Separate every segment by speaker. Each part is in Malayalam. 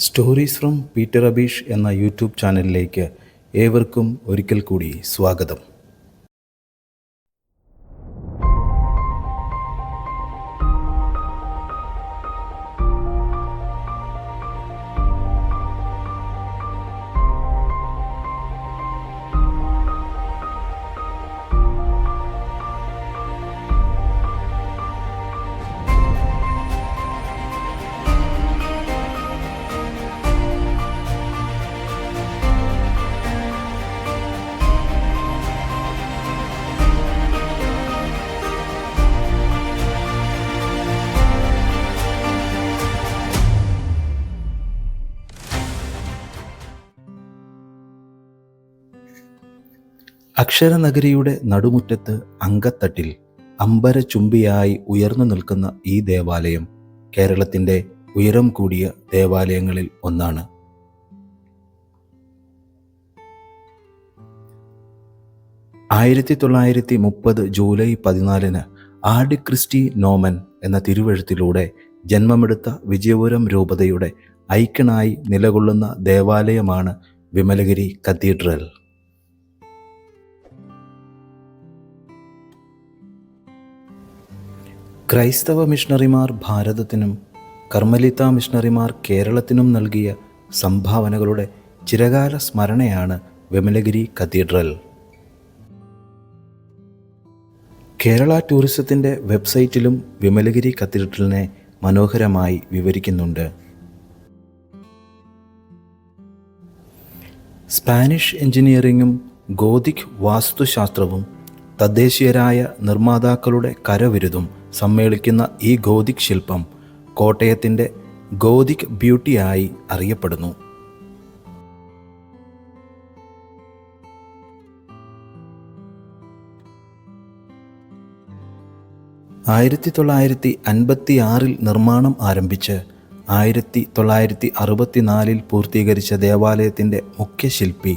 Speaker 1: സ്റ്റോറീസ് ഫ്രം പീറ്റർ അബീഷ് എന്ന യൂട്യൂബ് ചാനലിലേക്ക് ഏവർക്കും ഒരിക്കൽ കൂടി സ്വാഗതം. അക്ഷരനഗരിയുടെ നടുമുറ്റത്ത് അങ്കത്തട്ടിൽ അമ്പരചുംബിയായി ഉയർന്നു നിൽക്കുന്ന ഈ ദേവാലയം കേരളത്തിൻ്റെ ഉയരം കൂടിയ ദേവാലയങ്ങളിൽ ഒന്നാണ്. ജൂലൈ 14 ആഡി ക്രിസ്റ്റി നോമൻ എന്ന തിരുവെഴുത്തിലൂടെ ജന്മമെടുത്ത വിജയപുരം രൂപതയുടെ ഐക്കണായി നിലകൊള്ളുന്ന ദേവാലയമാണ് വിമലഗിരി കത്തീഡ്രൽ. ക്രൈസ്തവ മിഷണറിമാർ ഭാരതത്തിനും കർമ്മലിത്ത മിഷണറിമാർ കേരളത്തിനും നൽകിയ സംഭാവനകളുടെ ചിരകാല സ്മരണയാണ് വിമലഗിരി കത്തീഡ്രൽ. കേരള ടൂറിസത്തിൻ്റെ വെബ്സൈറ്റിലും വിമലഗിരി കത്തീഡ്രലിനെ മനോഹരമായി വിവരിക്കുന്നുണ്ട്. സ്പാനിഷ് എഞ്ചിനീയറിംഗും ഗോതിക് വാസ്തുശാസ്ത്രവും തദ്ദേശീയരായ നിർമ്മാതാക്കളുടെ കരവിരുതും സമ്മേളിക്കുന്ന ഈ ഗോതിക് ശില്പം കോട്ടയത്തിൻ്റെ ഗോതിക് ബ്യൂട്ടിയായി അറിയപ്പെടുന്നു. നിർമ്മാണം ആരംഭിച്ച് 1964 പൂർത്തീകരിച്ച ദേവാലയത്തിൻ്റെ മുഖ്യശില്പി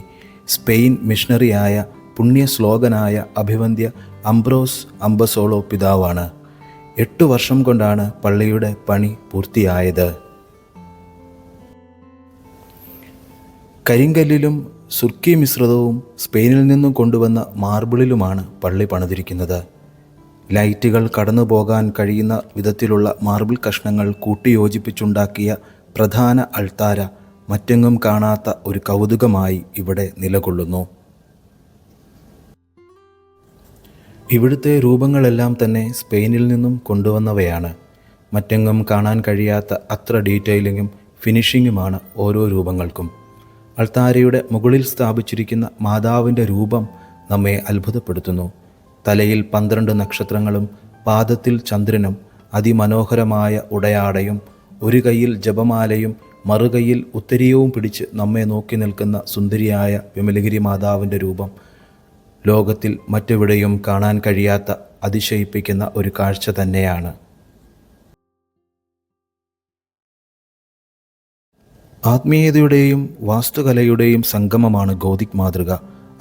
Speaker 1: സ്പെയിൻ മിഷണറിയായ പുണ്യശ്ലോകനായ അഭിവന്ദ്യ അംബ്രോസ് അംബസോളോ പിതാവാണ്. 8 വർഷം കൊണ്ടാണ് പള്ളിയുടെ പണി പൂർത്തിയായത്. കരിങ്കല്ലിലും സുർക്കി മിശ്രിതവും സ്പെയിനിൽ നിന്നും കൊണ്ടുവന്ന മാർബിളിലുമാണ് പള്ളി പണിതിരിക്കുന്നത്. ലൈറ്റുകൾ കടന്നു പോകാൻ കഴിയുന്ന വിധത്തിലുള്ള മാർബിൾ കഷ്ണങ്ങൾ കൂട്ടിയോജിപ്പിച്ചുണ്ടാക്കിയ പ്രധാന അൾത്താര മറ്റെങ്ങും കാണാത്ത ഒരു കൗതുകമായി ഇവിടെ നിലകൊള്ളുന്നു. ഇവിടുത്തെ രൂപങ്ങളെല്ലാം തന്നെ സ്പെയിനിൽ നിന്നും കൊണ്ടുവന്നവയാണ്. മറ്റെങ്ങും കാണാൻ കഴിയാത്ത അത്ര ഡീറ്റെയിലിങ്ങും ഫിനിഷിങ്ങുമാണ് ഓരോ രൂപങ്ങൾക്കും. അൾത്താരയുടെ മുകളിൽ സ്ഥാപിച്ചിരിക്കുന്ന മാതാവിൻ്റെ രൂപം നമ്മെ അത്ഭുതപ്പെടുത്തുന്നു. തലയിൽ 12 നക്ഷത്രങ്ങളും പാദത്തിൽ ചന്ദ്രനും അതിമനോഹരമായ ഉടയാടയും ഒരു കൈയിൽ ജപമാലയും മറുകൈയിൽ ഉത്തരീയവും പിടിച്ച് നമ്മെ നോക്കി നിൽക്കുന്ന സുന്ദരിയായ വിമലഗിരി മാതാവിൻ്റെ രൂപം ലോകത്തിൽ മറ്റെവിടെയും കാണാൻ കഴിയാത്ത അതിശയിപ്പിക്കുന്ന ഒരു കാഴ്ച തന്നെയാണ്. ആത്മീയതയുടെയും വാസ്തുകലയുടെയും സംഗമമാണ് ഗോതിക് മാതൃക.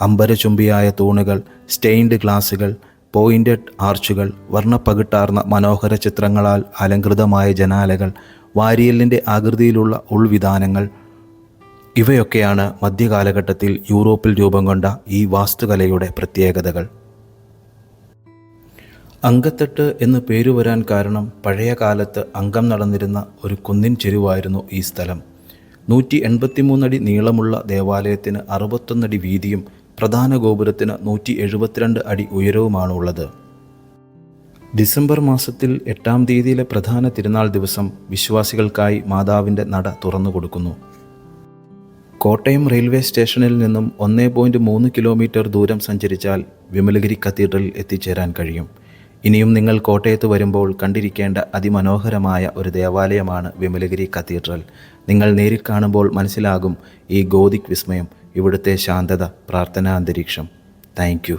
Speaker 1: അമ്പരചുംബിയായ തൂണുകൾ, സ്റ്റെയിൻഡ് ഗ്ലാസുകൾ, പോയിന്റഡ് ആർച്ചുകൾ, വർണ്ണപ്പകിട്ടാർന്ന മനോഹര ചിത്രങ്ങളാൽ അലങ്കൃതമായ ജനാലകൾ, വാരിയലിൻ്റെ ആകൃതിയിലുള്ള ഉൾവിധാനങ്ങൾ, ഇവയൊക്കെയാണ് മധ്യകാലഘട്ടത്തിൽ യൂറോപ്പിൽ രൂപം കൊണ്ട ഈ വാസ്തുകലയുടെ പ്രത്യേകതകൾ. അങ്കത്തട്ട് എന്ന് പേരുവരാൻ കാരണം പഴയ കാലത്ത് അംഗം നടന്നിരുന്ന ഒരു കുന്നിൻ ചെരുവായിരുന്നു ഈ സ്ഥലം. 183 അടി നീളമുള്ള ദേവാലയത്തിന് 61 അടി വീതിയും പ്രധാന ഗോപുരത്തിന് 172 അടി ഉയരവുമാണുള്ളത്. ഡിസംബർ മാസത്തിൽ 8-ാം തീയതിയിലെ പ്രധാന തിരുനാൾ ദിവസം വിശ്വാസികൾക്കായി മാതാവിൻ്റെ നട തുറന്നു കൊടുക്കുന്നു. കോട്ടയം റെയിൽവേ സ്റ്റേഷനിൽ നിന്നും 1.3 കിലോമീറ്റർ ദൂരം സഞ്ചരിച്ചാൽ വിമലഗിരി കത്തീഡ്രലിൽ എത്തിച്ചേരാൻ കഴിയും. ഇനിയും നിങ്ങൾ കോട്ടയത്ത് വരുമ്പോൾ കണ്ടിരിക്കേണ്ട അതിമനോഹരമായ ഒരു ദേവാലയമാണ് വിമലഗിരി കത്തീഡ്രൽ. നിങ്ങൾ നേരിൽ കാണുമ്പോൾ മനസ്സിലാകും ഈ ഗോതിക് വിസ്മയം, ഇവിടുത്തെ ശാന്തത, പ്രാർത്ഥനാ അന്തരീക്ഷം. Thank you.